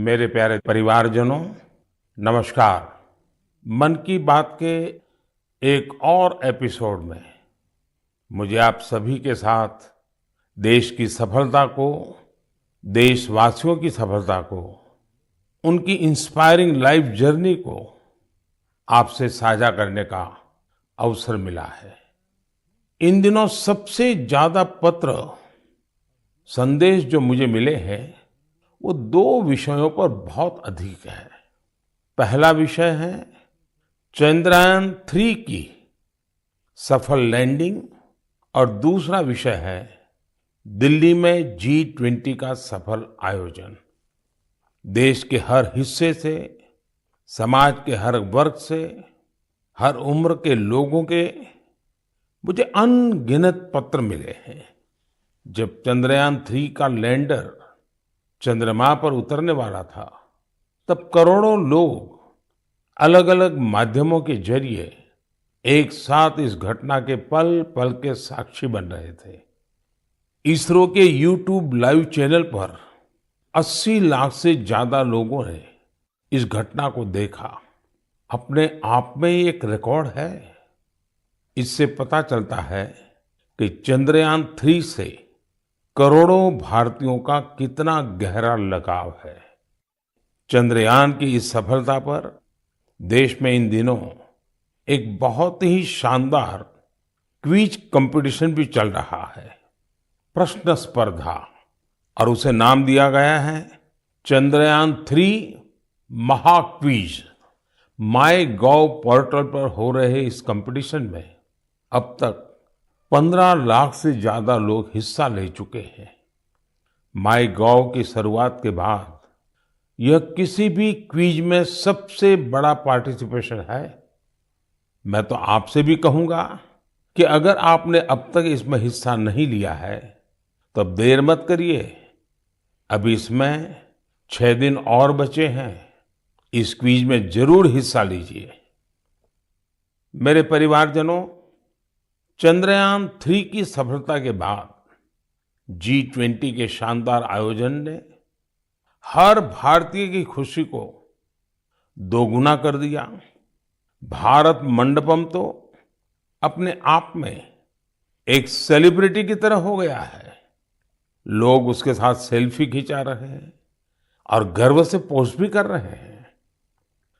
मेरे प्यारे परिवारजनों, नमस्कार। मन की बात के एक और एपिसोड में मुझे आप सभी के साथ देश की सफलता को, देशवासियों की सफलता को, उनकी इंस्पायरिंग लाइफ जर्नी को आपसे साझा करने का अवसर मिला है। इन दिनों सबसे ज्यादा पत्र, संदेश जो मुझे मिले हैं वो दो विषयों पर बहुत अधिक है। पहला विषय है चंद्रयान-3 की सफल लैंडिंग और दूसरा विषय है दिल्ली में G20 का सफल आयोजन। देश के हर हिस्से से, समाज के हर वर्ग से, हर उम्र के लोगों के मुझे अनगिनत पत्र मिले हैं। जब चंद्रयान-3 का लैंडर चंद्रमा पर उतरने वाला था, तब करोड़ों लोग अलग अलग माध्यमों के जरिए एक साथ इस घटना के पल पल के साक्षी बन रहे थे। इसरो के YouTube लाइव चैनल पर 80 लाख से ज्यादा लोगों ने इस घटना को देखा। अपने आप में ये एक रिकॉर्ड है। इससे पता चलता है कि चंद्रयान-3 से करोड़ों भारतीयों का कितना गहरा लगाव है। चंद्रयान की इस सफलता पर देश में इन दिनों एक बहुत ही शानदार क्विज कंपटीशन भी चल रहा है, प्रश्न स्पर्धा, और उसे नाम दिया गया है चंद्रयान-3 महाक्विज। MyGov पोर्टल पर हो रहे इस कंपटीशन में अब तक 15 लाख से ज्यादा लोग हिस्सा ले चुके हैं। MyGov की शुरुआत के बाद यह किसी भी क्विज में सबसे बड़ा पार्टिसिपेशन है। मैं तो आपसे भी कहूंगा कि अगर आपने अब तक इसमें हिस्सा नहीं लिया है तो अब देर मत करिए। अभी इसमें 6 दिन और बचे हैं। इस क्विज में जरूर हिस्सा लीजिए। मेरे परिवारजनों, चंद्रयान-3 की सफलता के बाद G20 के शानदार आयोजन ने हर भारतीय की खुशी को दोगुना कर दिया। भारत मंडपम तो अपने आप में एक सेलिब्रिटी की तरह हो गया है। लोग उसके साथ सेल्फी खिंचा रहे हैं और गर्व से पोस्ट भी कर रहे हैं।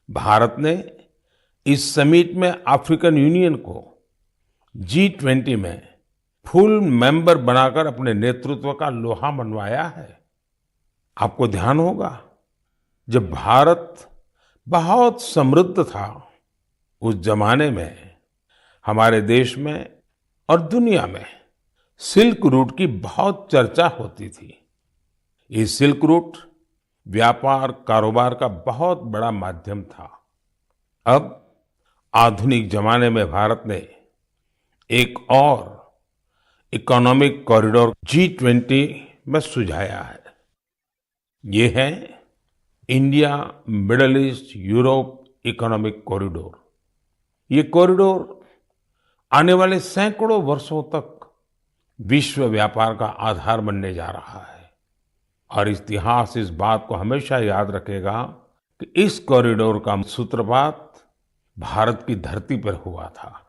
भारत ने इस समिट में अफ्रीकन यूनियन को G20 में फुल मेंबर बनाकर अपने नेतृत्व का लोहा मनवाया है। आपको ध्यान होगा, जब भारत बहुत समृद्ध था, उस जमाने में हमारे देश में और दुनिया में सिल्क रूट की बहुत चर्चा होती थी। ये सिल्क रूट व्यापार कारोबार का बहुत बड़ा माध्यम था। अब आधुनिक जमाने में भारत ने एक और इकोनॉमिक कॉरिडोर G20 में सुझाया है। ये है India middle east Europe economic corridor. ये कॉरिडोर आने वाले सैकड़ों वर्षों तक विश्व व्यापार का आधार बनने जा रहा है। और इतिहास इस बात को हमेशा याद रखेगा कि इस कॉरिडोर का सूत्रपात भारत की धरती पर हुआ था।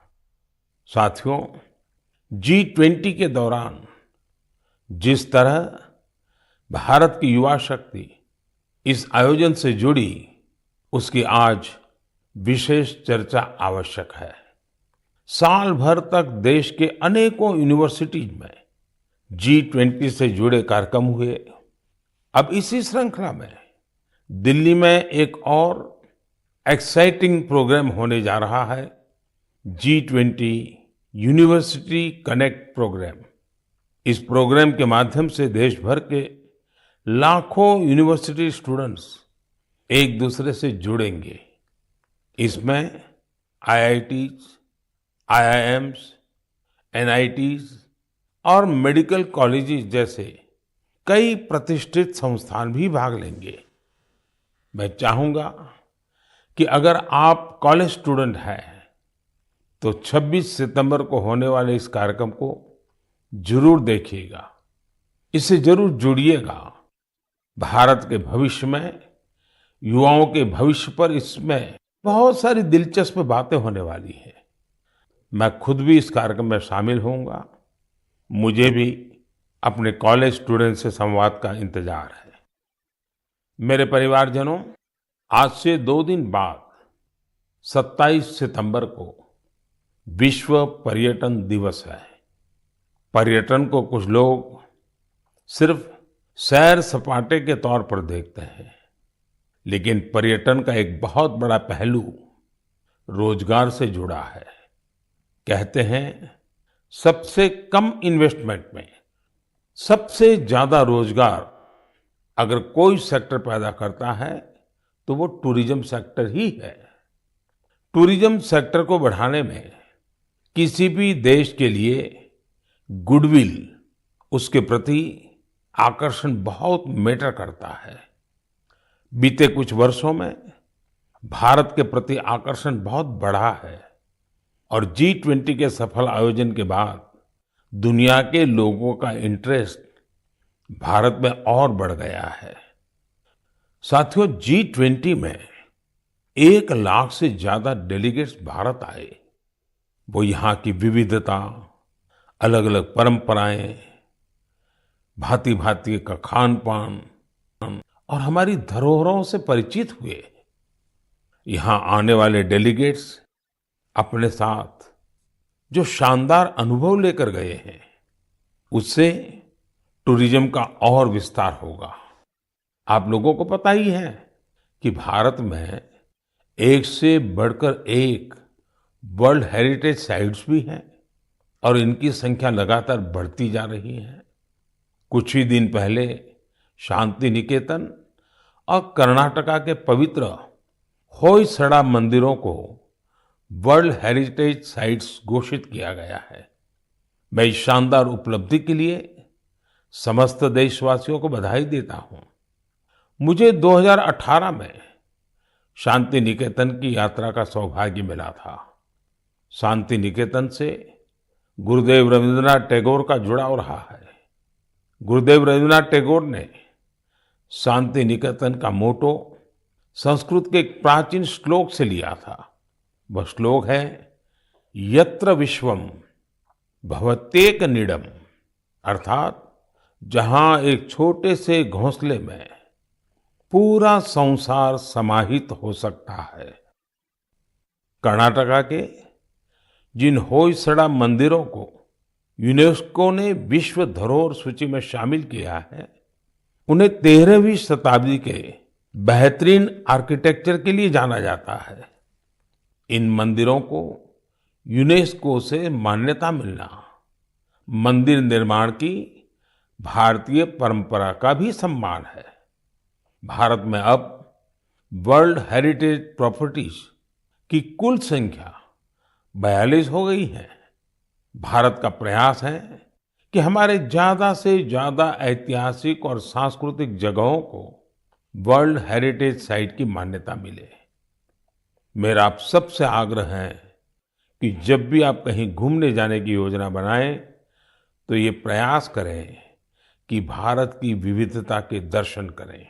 साथियों, G20 के दौरान जिस तरह भारत की युवा शक्ति इस आयोजन से जुड़ी, उसकी आज विशेष चर्चा आवश्यक है। साल भर तक देश के अनेकों यूनिवर्सिटीज में G20 से जुड़े कार्यक्रम हुए। अब इसी श्रृंखला में दिल्ली में एक और एक्साइटिंग प्रोग्राम होने जा रहा है, G20 यूनिवर्सिटी कनेक्ट प्रोग्राम। इस प्रोग्राम के माध्यम से देश भर के लाखों यूनिवर्सिटी स्टूडेंट्स एक दूसरे से जुड़ेंगे। इसमें IITs, IIMs, NITs और मेडिकल कॉलेजेस जैसे कई प्रतिष्ठित संस्थान भी भाग लेंगे। मैं चाहूंगा कि अगर आप कॉलेज स्टूडेंट हैं तो 26 सितंबर को होने वाले इस कार्यक्रम को जरूर देखिएगा, इससे जरूर जुड़िएगा। भारत के भविष्य में युवाओं के भविष्य पर इसमें बहुत सारी दिलचस्प बातें होने वाली हैं। मैं खुद भी इस कार्यक्रम में शामिल होऊंगा। मुझे भी अपने कॉलेज स्टूडेंट से संवाद का इंतजार है। मेरे परिवारजनों, आज से 2 दिन बाद 27 सितंबर को विश्व पर्यटन दिवस है। पर्यटन को कुछ लोग सिर्फ सैर सपाटे के तौर पर देखते हैं, लेकिन पर्यटन का एक बहुत बड़ा पहलू रोजगार से जुड़ा है। कहते हैं सबसे कम इन्वेस्टमेंट में सबसे ज्यादा रोजगार अगर कोई सेक्टर पैदा करता है तो वो टूरिज्म सेक्टर ही है। टूरिज्म सेक्टर को बढ़ाने में किसी भी देश के लिए गुडविल, उसके प्रति आकर्षण बहुत मैटर करता है। बीते कुछ वर्षों में भारत के प्रति आकर्षण बहुत बढ़ा है और G20 के सफल आयोजन के बाद दुनिया के लोगों का इंटरेस्ट भारत में और बढ़ गया है। साथियों, G20 में 1 लाख से ज्यादा डेलीगेट्स भारत आए। वो यहाँ की विविधता, अलग अलग परंपराएं, भांति भांति का खान पान और हमारी धरोहरों से परिचित हुए। यहाँ आने वाले डेलीगेट्स अपने साथ जो शानदार अनुभव लेकर गए हैं, उससे टूरिज्म का और विस्तार होगा। आप लोगों को पता ही है कि भारत में एक से बढ़कर एक वर्ल्ड हेरिटेज साइट्स भी हैं और इनकी संख्या लगातार बढ़ती जा रही है। कुछ ही दिन पहले शांति निकेतन और कर्नाटका के पवित्र होयसड़ा मंदिरों को वर्ल्ड हेरिटेज साइट्स घोषित किया गया है। मैं इस शानदार उपलब्धि के लिए समस्त देशवासियों को बधाई देता हूं। मुझे 2018 में शांति निकेतन की यात्रा का सौभाग्य मिला था। शांति निकेतन से गुरुदेव रविंद्रनाथ टैगोर का जुड़ाव रहा है। गुरुदेव रविंद्रनाथ टैगोर ने शांति निकेतन का मोटो संस्कृत के एक प्राचीन श्लोक से लिया था। वह श्लोक है, यत्र विश्वम भवत्येक नीडम, अर्थात जहां एक छोटे से घोंसले में पूरा संसार समाहित हो सकता है। कर्नाटका के जिन होयसड़ा मंदिरों को यूनेस्को ने विश्व धरोहर सूची में शामिल किया है, उन्हें 13वीं शताब्दी के बेहतरीन आर्किटेक्चर के लिए जाना जाता है। इन मंदिरों को यूनेस्को से मान्यता मिलना मंदिर निर्माण की भारतीय परंपरा का भी सम्मान है। भारत में अब वर्ल्ड हेरिटेज प्रॉपर्टीज की कुल संख्या 42 हो गई है। भारत का प्रयास है कि हमारे ज्यादा से ज्यादा ऐतिहासिक और सांस्कृतिक जगहों को वर्ल्ड हेरिटेज साइट की मान्यता मिले। मेरा आप सबसे आग्रह है कि जब भी आप कहीं घूमने जाने की योजना बनाएं तो ये प्रयास करें कि भारत की विविधता के दर्शन करें।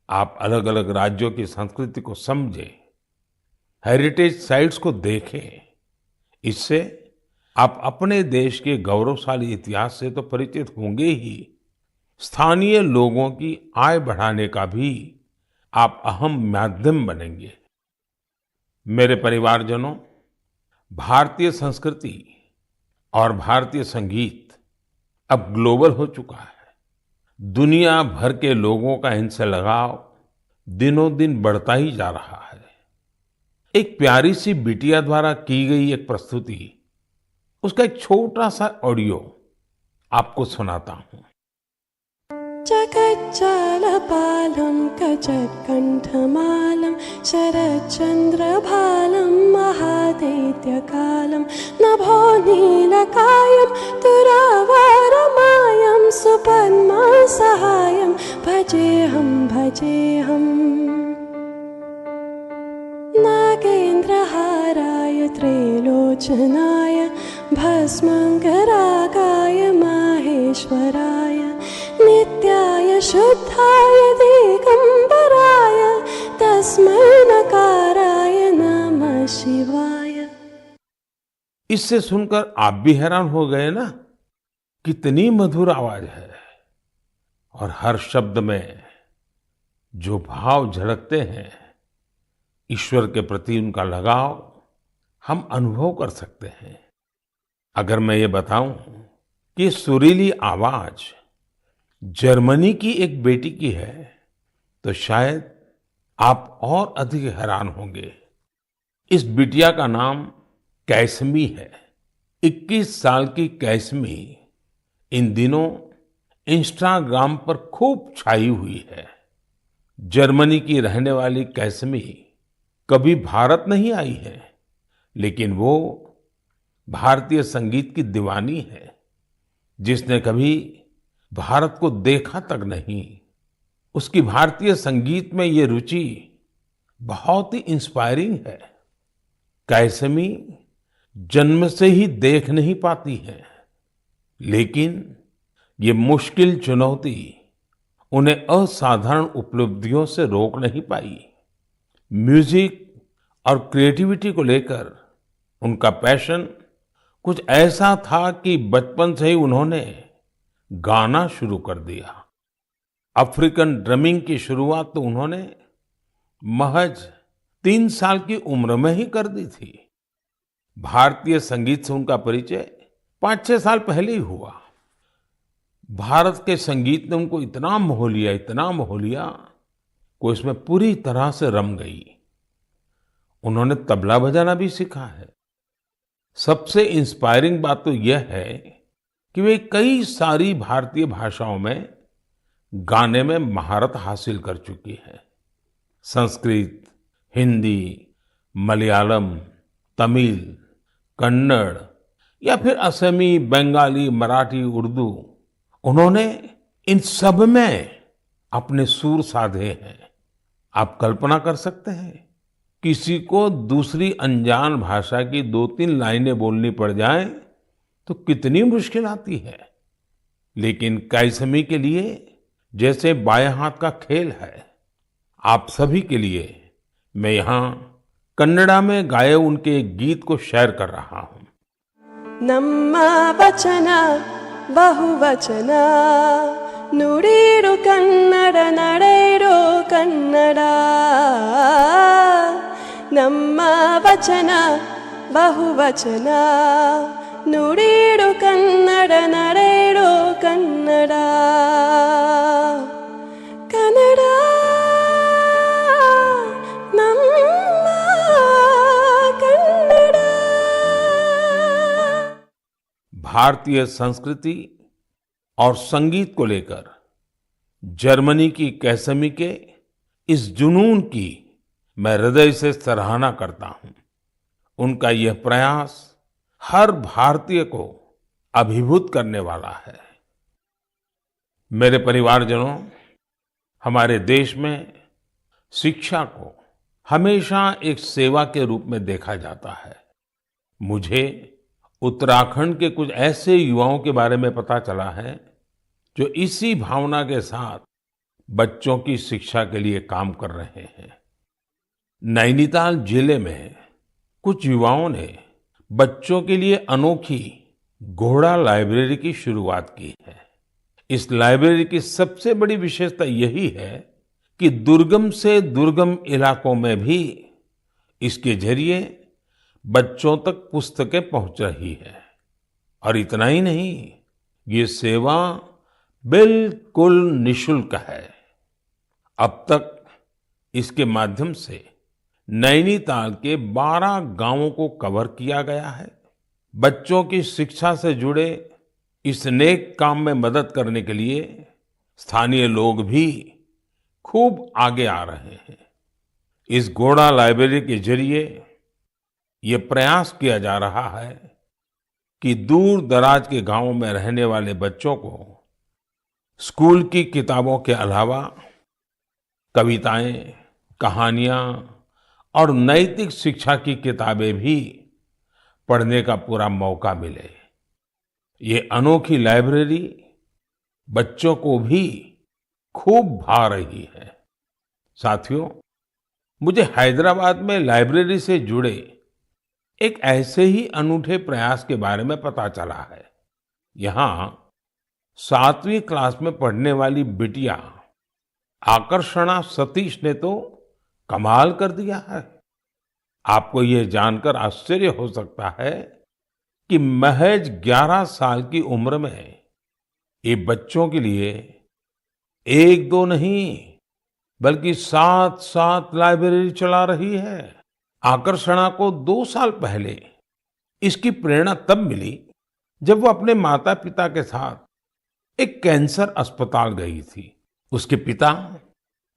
आप अलग अलग राज्यों की संस्कृति को समझें, हेरिटेज साइट्स को देखें। इससे आप अपने देश के गौरवशाली इतिहास से तो परिचित होंगे ही, स्थानीय लोगों की आय बढ़ाने का भी आप अहम माध्यम बनेंगे। मेरे परिवारजनों, भारतीय संस्कृति और भारतीय संगीत अब ग्लोबल हो चुका है। दुनिया भर के लोगों का इनसे लगाव दिनों दिन बढ़ता ही जा रहा है। एक प्यारी सी बिटिया द्वारा की गई एक प्रस्तुति, उसका एक छोटा सा ऑडियो आपको सुनाता हूं। जगज्जालपालं कजत्कण्ठमालं शरच्चन्द्रभालं महादैत्यकालं नभो नीलकायं तुरावरमायं सुपद्मसहायं भजेऽहं नागेन्द्रहाराय त्रैलोचनाय भस्मङ्गरागाय माहेश्वराय नित्याय शुद्धाय दिगम्बराय स्मरणकाराय नमः शिवाय। इससे सुनकर आप भी हैरान हो गए ना, कितनी मधुर आवाज है और हर शब्द में जो भाव झलकते हैं, ईश्वर के प्रति उनका लगाव हम अनुभव कर सकते हैं। अगर मैं ये बताऊं कि सुरीली आवाज जर्मनी की एक बेटी की है, तो शायद आप और अधिक हैरान होंगे। इस बिटिया का नाम कैसमी है। 21 साल की कैसमी इन दिनों इंस्टाग्राम पर खूब छाई हुई है। जर्मनी की रहने वाली कैसमी कभी भारत नहीं आई है, लेकिन वो भारतीय संगीत की दीवानी है, जिसने कभी भारत को देखा तक नहीं। उसकी भारतीय संगीत में ये रुचि बहुत ही इंस्पायरिंग है। कैसमी जन्म से ही देख नहीं पाती है, लेकिन ये मुश्किल चुनौती उन्हें असाधारण उपलब्धियों से रोक नहीं पाई। म्यूजिक और क्रिएटिविटी को लेकर उनका पैशन कुछ ऐसा था कि बचपन से ही उन्होंने गाना शुरू कर दिया। अफ्रीकन ड्रमिंग की शुरुआत तो उन्होंने महज 3 साल की उम्र में ही कर दी थी। भारतीय संगीत से उनका परिचय 5-6 साल पहले ही हुआ। भारत के संगीत ने उनको इतना मोह लिया, इतना मोह लिया कि इसमें पूरी तरह से रम गई। उन्होंने तबला बजाना भी सीखा है। सबसे इंस्पायरिंग बात तो यह है कि वे कई सारी भारतीय भाषाओं में गाने में महारत हासिल कर चुकी है। संस्कृत, हिंदी, मलयालम, तमिल, कन्नड़ या फिर असमी, बंगाली, मराठी, उर्दू, उन्होंने इन सब में अपने सुर साधे हैं। आप कल्पना कर सकते हैं, किसी को दूसरी अनजान भाषा की 2-3 लाइनें बोलनी पड़ जाएं तो कितनी मुश्किल आती है, लेकिन कैसमी के लिए जैसे बाएं हाथ का खेल है। आप सभी के लिए मैं यहाँ कन्नड़ा में गाए उनके एक गीत को शेयर कर रहा हूँ। ನಮ್ಮ ವಚನ ಬಹುವಚನ ನುಡಿರು ಕನ್ನಡ ನಡೆಯಿರೋ ಕನ್ನಡ ನಮ್ಮ ವಚನ ಬಹುವಚನ ನುಡಿರು ಕನ್ನಡ ನಡೆಯಿರೋ ಕನ್ನಡ ಕನ್ನಡ ನಮ್ಮ ಕನ್ನಡ। भारतीय संस्कृति और संगीत को लेकर जर्मनी की कैसमी के इस जुनून की मैं हृदय से सराहना करता हूं। उनका यह प्रयास हर भारतीय को अभिभूत करने वाला है। मेरे परिवारजनों, हमारे देश में शिक्षा को हमेशा एक सेवा के रूप में देखा जाता है। मुझे उत्तराखंड के कुछ ऐसे युवाओं के बारे में पता चला है जो इसी भावना के साथ बच्चों की शिक्षा के लिए काम कर रहे हैं। नैनीताल जिले में कुछ युवाओं ने बच्चों के लिए अनोखी घोड़ा लाइब्रेरी की शुरुआत की है। इस लाइब्रेरी की सबसे बड़ी विशेषता यही है कि दुर्गम से दुर्गम इलाकों में भी इसके जरिए बच्चों तक पुस्तकें पहुंच रही है। और इतना ही नहीं, ये सेवा बिल्कुल निशुल्क है। अब तक इसके माध्यम से नैनीताल के 12 गांवों को कवर किया गया है। बच्चों की शिक्षा से जुड़े इस नेक काम में मदद करने के लिए स्थानीय लोग भी खूब आगे आ रहे हैं। इस घोड़ा लाइब्रेरी के जरिए ये प्रयास किया जा रहा है कि दूर दराज के गांवों में रहने वाले बच्चों को स्कूल की किताबों के अलावा कविताएं, कहानियां और नैतिक शिक्षा की किताबें भी पढ़ने का पूरा मौका मिले। ये अनोखी लाइब्रेरी बच्चों को भी खूब भा रही है। साथियों, मुझे हैदराबाद में लाइब्रेरी से जुड़े एक ऐसे ही अनूठे प्रयास के बारे में पता चला है। यहाँ 7वीं क्लास में पढ़ने वाली बिटिया आकर्षणा सतीश ने तो कमाल कर दिया है। आपको ये जानकर आश्चर्य हो सकता है कि महज 11 साल की उम्र में ये बच्चों के लिए एक दो नहीं बल्कि 7 लाइब्रेरी चला रही है। आकर्षणा को 2 साल पहले इसकी प्रेरणा तब मिली जब वो अपने माता पिता के साथ एक कैंसर अस्पताल गई थी। उसके पिता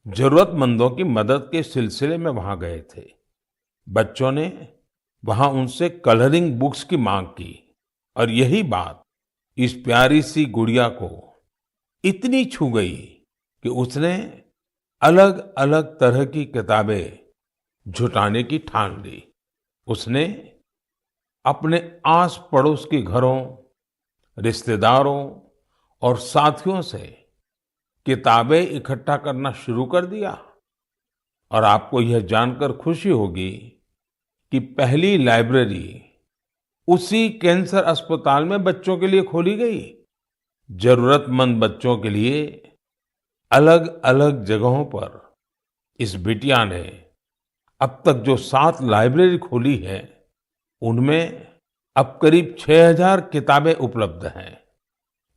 जरूरतमंदों की मदद के सिलसिले में वहां गए थे। बच्चों ने वहां उनसे कलरिंग बुक्स की मांग की और यही बात इस प्यारी सी गुड़िया को इतनी छू गई कि उसने अलग अलग तरह की किताबें जुटाने की ठान ली। उसने अपने आस पड़ोस के घरों, रिश्तेदारों और साथियों से किताबें इकट्ठा करना शुरू कर दिया। और आपको यह जानकर खुशी होगी कि पहली लाइब्रेरी उसी कैंसर अस्पताल में बच्चों के लिए खोली गई। जरूरतमंद बच्चों के लिए अलग अलग जगहों पर इस बिटिया ने अब तक जो 7 लाइब्रेरी खोली है उनमें अब करीब 6000 किताबें उपलब्ध हैं।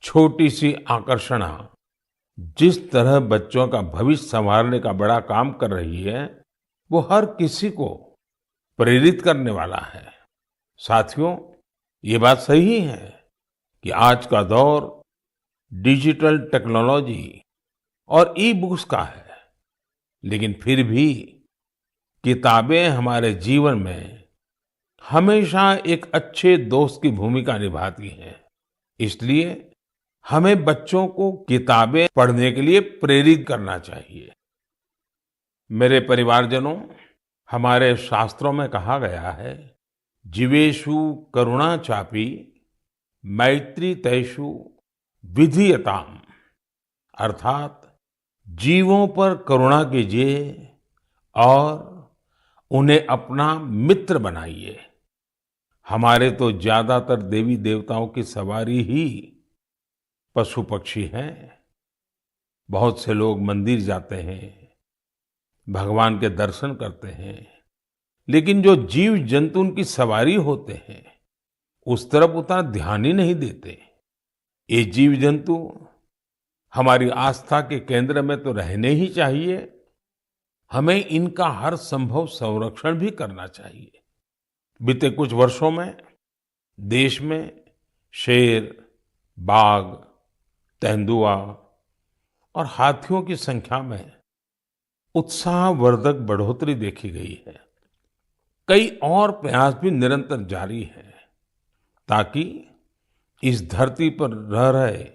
छोटी सी आकर्षणा जिस तरह बच्चों का भविष्य संवारने का बड़ा काम कर रही है वो हर किसी को प्रेरित करने वाला है। साथियों, ये बात सही है कि आज का दौर डिजिटल टेक्नोलॉजी और ई बुक्स का है, लेकिन फिर भी किताबें हमारे जीवन में हमेशा एक अच्छे दोस्त की भूमिका निभाती हैं। इसलिए हमें बच्चों को किताबें पढ़ने के लिए प्रेरित करना चाहिए। मेरे परिवारजनों, हमारे शास्त्रों में कहा गया है, जीवेषु करुणा चापि मैत्री तेषु विधीयताम, अर्थात जीवों पर करुणा कीजिए और उन्हें अपना मित्र बनाइए। हमारे तो ज्यादातर देवी देवताओं की सवारी ही पशु पक्षी हैं। बहुत से लोग मंदिर जाते हैं, भगवान के दर्शन करते हैं, लेकिन जो जीव जंतु उनकी सवारी होते हैं उस तरफ उतना ध्यान ही नहीं देते। ये जीव जंतु हमारी आस्था के केंद्र में तो रहने ही चाहिए, हमें इनका हर संभव संरक्षण भी करना चाहिए। बीते कुछ वर्षों में देश में शेर, बाघ, तेंदुआ और हाथियों की संख्या में उत्साहवर्धक बढ़ोतरी देखी गई है। कई और प्रयास भी निरंतर जारी हैं ताकि इस धरती पर रह रहे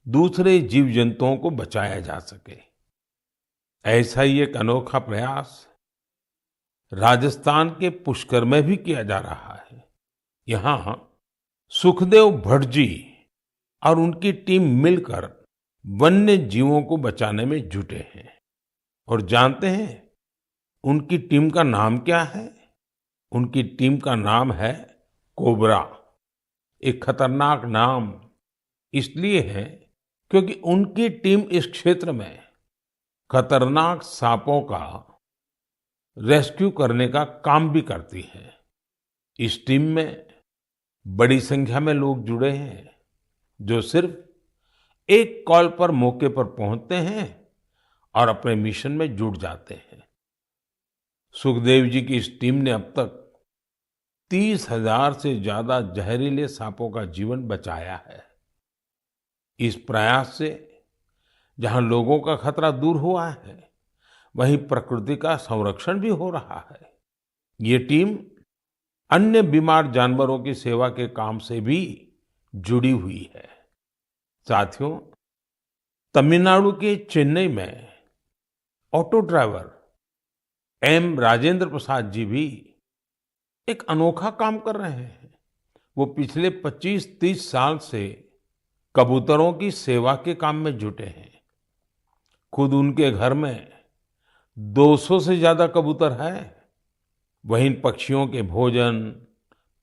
दूसरे जीव जंतुओं को बचाया जा सके। ऐसा ही एक अनोखा प्रयास राजस्थान के पुष्कर में भी किया जा रहा है। यहाँ सुखदेव भट्ट जी और उनकी टीम मिलकर वन्य जीवों को बचाने में जुटे हैं। और जानते हैं उनकी टीम का नाम क्या है? उनकी टीम का नाम है कोबरा। एक खतरनाक नाम इसलिए है क्योंकि उनकी टीम इस क्षेत्र में खतरनाक सांपों का रेस्क्यू करने का काम भी करती है। इस टीम में बड़ी संख्या में लोग जुड़े हैं जो सिर्फ एक कॉल पर मौके पर पहुंचते हैं और अपने मिशन में जुट जाते हैं। सुखदेव जी की इस टीम ने अब तक 30,000 से ज्यादा जहरीले सांपों का जीवन बचाया है। इस प्रयास से जहां लोगों का खतरा दूर हुआ है, वहीं प्रकृति का संरक्षण भी हो रहा है। ये टीम अन्य बीमार जानवरों की सेवा के काम से भी जुड़ी हुई है। साथियों, तमिलनाडु के चेन्नई में auto driver M Rajendra Prasad ji भी एक अनोखा काम कर रहे हैं। वो पिछले 25-30 साल से कबूतरों की सेवा के काम में जुटे हैं। खुद उनके घर में 200 से ज्यादा कबूतर हैं। वहीं इन पक्षियों के भोजन,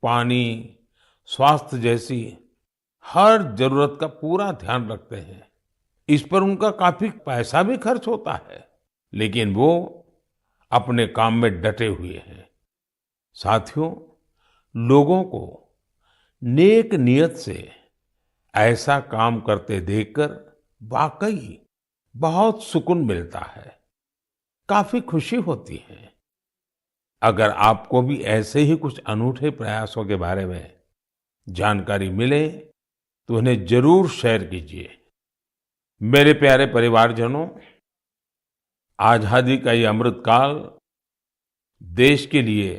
पानी, स्वास्थ्य जैसी हर जरूरत का पूरा ध्यान रखते हैं। इस पर उनका काफी पैसा भी खर्च होता है, लेकिन वो अपने काम में डटे हुए हैं। साथियों, लोगों को नेक नियत से ऐसा काम करते देखकर वाकई बहुत सुकून मिलता है, काफी खुशी होती है। अगर आपको भी ऐसे ही कुछ अनूठे प्रयासों के बारे में जानकारी मिले तो उन्हें जरूर शेयर कीजिए। मेरे प्यारे परिवारजनों, आजादी का ये अमृतकाल देश के लिए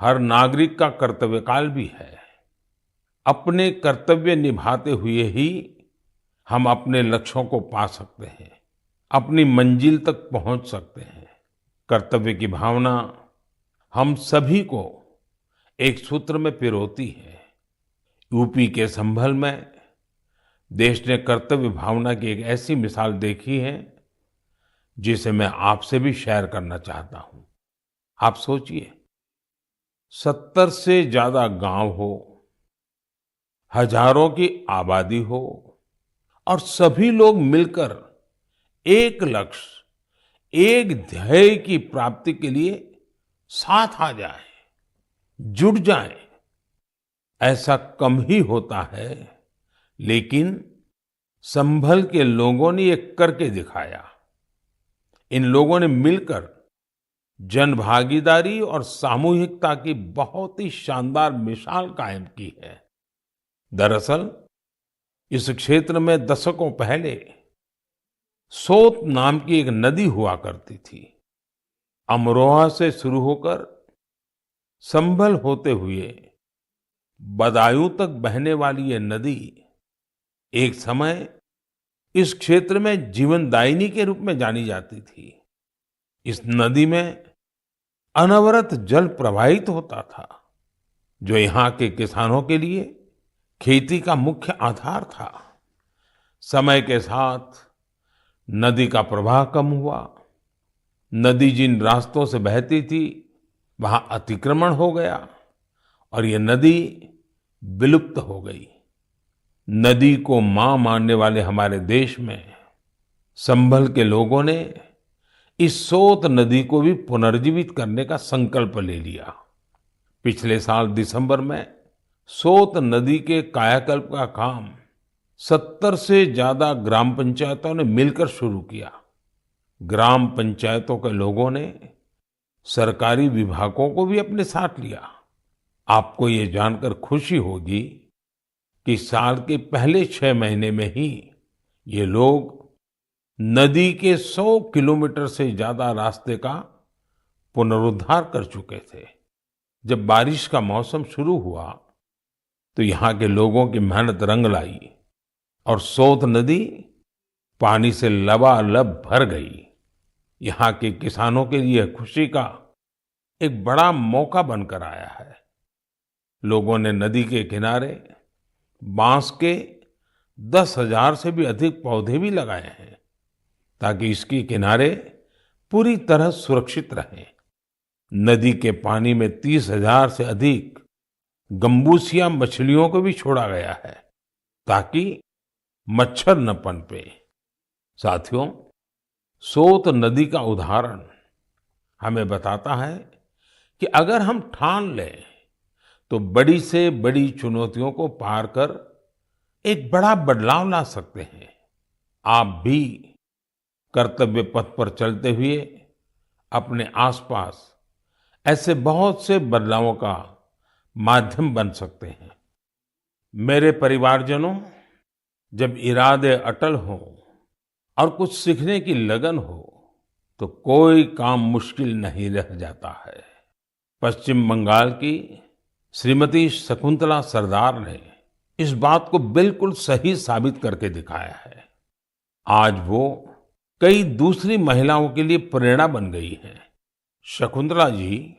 हर नागरिक का कर्तव्य काल भी है। अपने कर्तव्य निभाते हुए ही हम अपने लक्ष्यों को पा सकते हैं, अपनी मंजिल तक पहुंच सकते हैं। कर्तव्य की भावना हम सभी को एक सूत्र में पिरोती है। यूपी के संभल में देश ने कर्तव्य भावना की एक ऐसी मिसाल देखी है जिसे मैं आपसे भी शेयर करना चाहता हूं। आप सोचिए, 70 से ज्यादा गांव हो, हजारों की आबादी हो और सभी लोग मिलकर एक लक्ष्य, एक ध्येय की प्राप्ति के लिए साथ आ जाएं, जुट जाएं। ऐसा कम ही होता है, लेकिन संभल के लोगों ने ये करके दिखाया। इन लोगों ने मिलकर जन भागीदारी और सामूहिकता की बहुत ही शानदार मिसाल कायम की है। दरअसल इस क्षेत्र में दशकों पहले सोत नाम की एक नदी हुआ करती थी। अमरोहा से शुरू होकर संभल होते हुए बदायूं तक बहने वाली ये नदी एक समय इस क्षेत्र में जीवनदायिनी के रूप में जानी जाती थी। इस नदी में अनवरत जल प्रवाहित होता था, जो यहाँ के किसानों के लिए खेती का मुख्य आधार था। समय के साथ नदी का प्रवाह कम हुआ। नदी जिन रास्तों से बहती थी वहां अतिक्रमण हो गया और ये नदी विलुप्त हो गई। नदी को मां मानने वाले हमारे देश में संभल के लोगों ने इस सोत नदी को भी पुनर्जीवित करने का संकल्प ले लिया। पिछले साल दिसंबर में सोत नदी के कायाकल्प का काम 70 से ज्यादा ग्राम पंचायतों ने मिलकर शुरू किया। ग्राम पंचायतों के लोगों ने सरकारी विभागों को भी अपने साथ लिया। आपको ये जानकर खुशी होगी कि साल के पहले 6 महीने में ही ये लोग नदी के 100 किलोमीटर से ज्यादा रास्ते का पुनरुद्धार कर चुके थे। जब बारिश का मौसम शुरू हुआ तो यहाँ के लोगों की मेहनत रंग लाई और सोत नदी पानी से लबालब भर गई। यहाँ के किसानों के लिए खुशी का एक बड़ा मौका बनकर आया है। लोगों ने नदी के किनारे बांस के 10,000 से भी अधिक पौधे भी लगाए हैं ताकि इसके किनारे पूरी तरह सुरक्षित रहें। नदी के पानी में 30,000 से अधिक गंबूसिया मछलियों को भी छोड़ा गया है ताकि मच्छर न पनपे। साथियों, सोत नदी का उदाहरण हमें बताता है कि अगर हम ठान लें तो बड़ी से बड़ी चुनौतियों को पार कर एक बड़ा बदलाव ला सकते हैं। आप भी कर्तव्य पथ पर चलते हुए अपने आसपास ऐसे बहुत से बदलावों का माध्यम बन सकते हैं। मेरे परिवारजनों, जब इरादे अटल हों और कुछ सीखने की लगन हो तो कोई काम मुश्किल नहीं रह जाता है। पश्चिम बंगाल की श्रीमती शकुंतला सरदार ने इस बात को बिल्कुल सही साबित करके दिखाया है। आज वो कई दूसरी महिलाओं के लिए प्रेरणा बन गई हैं। शकुंतला जी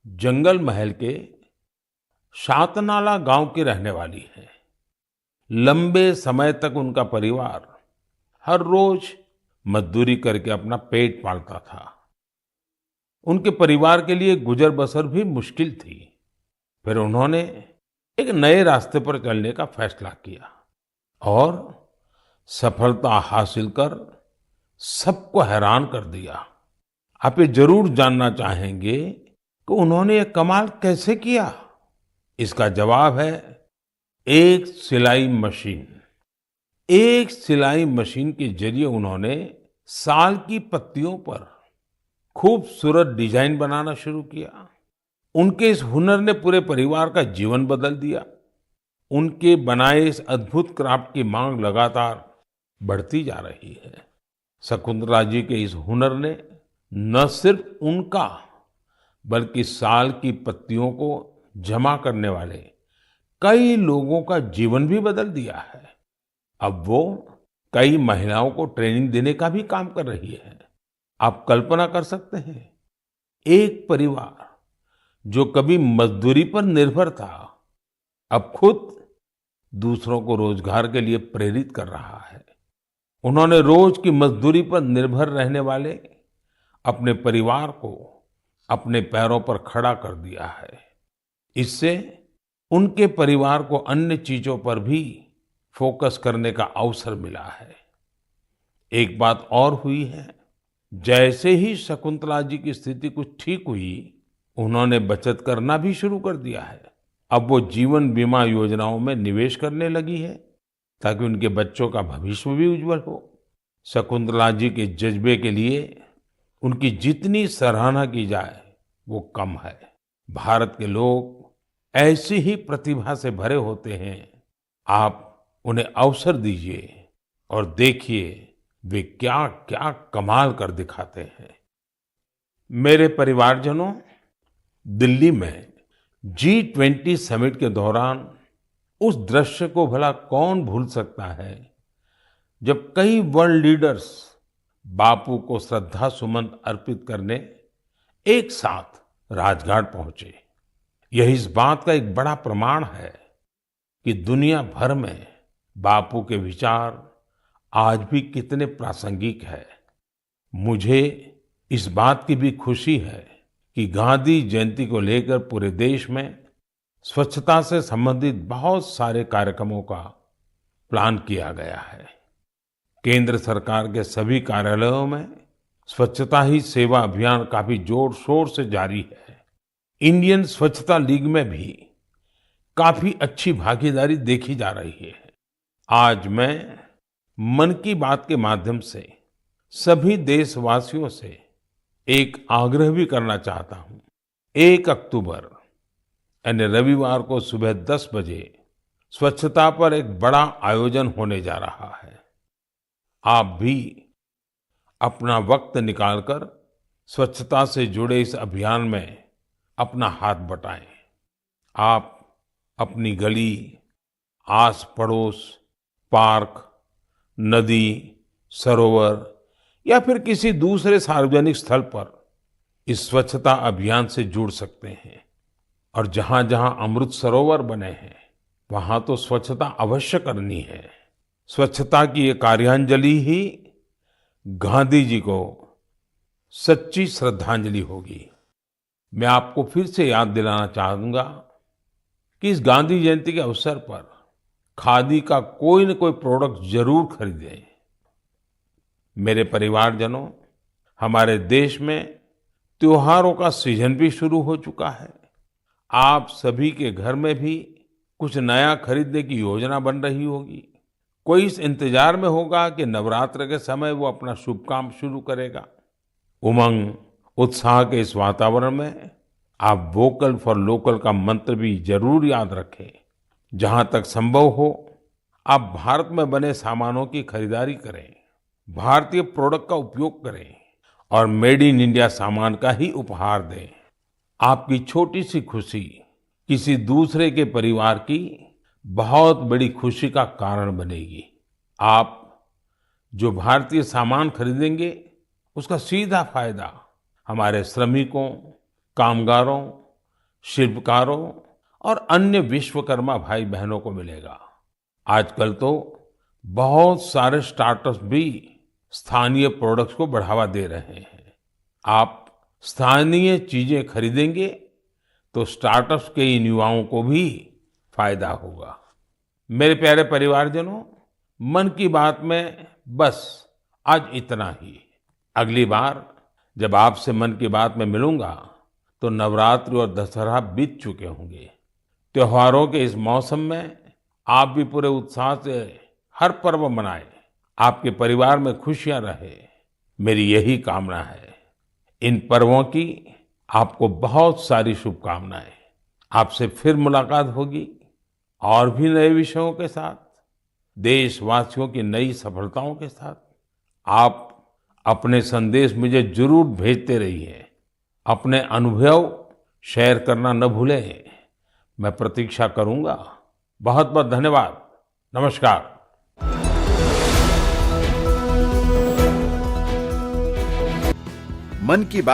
जंगल महल के शातनाला गांव की रहने वाली हैं। लंबे समय तक उनका परिवार हर रोज मजदूरी करके अपना पेट पालता था। उनके परिवार के लिए गुजर बसर भी मुश्किल थी। फिर उन्होंने एक नए रास्ते पर चलने का फैसला किया और सफलता हासिल कर सबको हैरान कर दिया। आप ये जरूर जानना चाहेंगे कि उन्होंने ये कमाल कैसे किया। इसका जवाब है एक सिलाई मशीन। एक सिलाई मशीन के जरिए उन्होंने साल की पत्तियों पर खूबसूरत डिजाइन बनाना शुरू किया। उनके इस हुनर ने पूरे परिवार का जीवन बदल दिया। उनके बनाए इस अद्भुत क्राफ्ट की मांग लगातार बढ़ती जा रही है। शकुंतला जी के इस हुनर ने न सिर्फ उनका बल्कि साल की पत्तियों को जमा करने वाले कई लोगों का जीवन भी बदल दिया है। अब वो कई महिलाओं को ट्रेनिंग देने का भी काम कर रही है। आप कल्पना कर सकते हैं, एक परिवार जो कभी मजदूरी पर निर्भर था अब खुद दूसरों को रोजगार के लिए प्रेरित कर रहा है। उन्होंने रोज की मजदूरी पर निर्भर रहने वाले अपने परिवार को अपने पैरों पर खड़ा कर दिया है। इससे उनके परिवार को अन्य चीजों पर भी फोकस करने का अवसर मिला है। एक बात और हुई है, जैसे ही शकुंतला जी की स्थिति कुछ ठीक हुई, उन्होंने बचत करना भी शुरू कर दिया है। अब वो जीवन बीमा योजनाओं में निवेश करने लगी है ताकि उनके बच्चों का भविष्य भी उज्जवल हो। शकुंतला जी के जज्बे के लिए उनकी जितनी सराहना की जाए वो कम है। भारत के लोग ऐसी ही प्रतिभा से भरे होते हैं। आप उन्हें अवसर दीजिए और देखिए वे क्या क्या कमाल कर दिखाते हैं। मेरे परिवारजनों, दिल्ली में G20 समिट के दौरान उस दृश्य को भला कौन भूल सकता है जब कई वर्ल्ड लीडर्स बापू को श्रद्धा सुमन अर्पित करने एक साथ राजघाट पहुंचे। यह इस बात का एक बड़ा प्रमाण है कि दुनिया भर में बापू के विचार आज भी कितने प्रासंगिक है। मुझे इस बात की भी खुशी है कि गांधी जयंती को लेकर पूरे देश में स्वच्छता से संबंधित बहुत सारे कार्यक्रमों का प्लान किया गया है। केंद्र सरकार के सभी कार्यालयों में स्वच्छता ही सेवा अभियान काफी जोर शोर से जारी है। इंडियन स्वच्छता लीग में भी काफी अच्छी भागीदारी देखी जा रही है। आज मैं मन की बात के माध्यम से सभी देशवासियों से एक आग्रह भी करना चाहता हूं। 1 अक्टूबर यानी रविवार को सुबह 10 बजे स्वच्छता पर एक बड़ा आयोजन होने जा रहा है। आप भी अपना वक्त निकालकर स्वच्छता से जुड़े इस अभियान में अपना हाथ बटाएं। आप अपनी गली, आस पड़ोस, पार्क, नदी, सरोवर या फिर किसी दूसरे सार्वजनिक स्थल पर इस स्वच्छता अभियान से जुड़ सकते हैं। और जहां जहां अमृत सरोवर बने हैं वहां तो स्वच्छता अवश्य करनी है। स्वच्छता की ये कार्यांजलि ही गांधी जी को सच्ची श्रद्धांजलि होगी। मैं आपको फिर से याद दिलाना चाहूंगा कि इस गांधी जयंती के अवसर पर खादी का कोई न कोई प्रोडक्ट जरूर खरीदें। मेरे परिवारजनों, हमारे देश में त्योहारों का सीजन भी शुरू हो चुका है। आप सभी के घर में भी कुछ नया खरीदने की योजना बन रही होगी। कोई इस इंतजार में होगा कि नवरात्र के समय वो अपना शुभ काम शुरू करेगा। उमंग, उत्साह के इस वातावरण में आप वोकल फॉर लोकल का मंत्र भी जरूर याद रखें। जहां तक संभव हो आप भारत में बने सामानों की खरीदारी करें, भारतीय प्रोडक्ट का उपयोग करें और मेड इन इंडिया सामान का ही उपहार दें। आपकी छोटी सी खुशी किसी दूसरे के परिवार की बहुत बड़ी खुशी का कारण बनेगी। आप जो भारतीय सामान खरीदेंगे उसका सीधा फायदा हमारे श्रमिकों, कामगारों, शिल्पकारों और अन्य विश्वकर्मा भाई बहनों को मिलेगा। आजकल तो बहुत सारे स्टार्टअप्स भी स्थानीय प्रोडक्ट्स को बढ़ावा दे रहे हैं। आप स्थानीय चीजें खरीदेंगे तो स्टार्टअप्स के इन युवाओं को भी फायदा होगा। मेरे प्यारे परिवारजनों, मन की बात में बस आज इतना ही। अगली बार जब आपसे मन की बात में मिलूंगा तो नवरात्रि और दशहरा बीत चुके होंगे। त्योहारों के इस मौसम में आप भी पूरे उत्साह से हर पर्व मनाएं, आपके परिवार में खुशियां रहे, मेरी यही कामना है। इन पर्वों की आपको बहुत सारी शुभकामनाएं। आपसे फिर मुलाकात होगी और भी नए विषयों के साथ, देशवासियों की नई सफलताओं के साथ। आप अपने संदेश मुझे जरूर भेजते रहिए। अपने अनुभव शेयर करना न भूलें। मैं प्रतीक्षा करूंगा। बहुत बहुत धन्यवाद। नमस्कार। मन की बात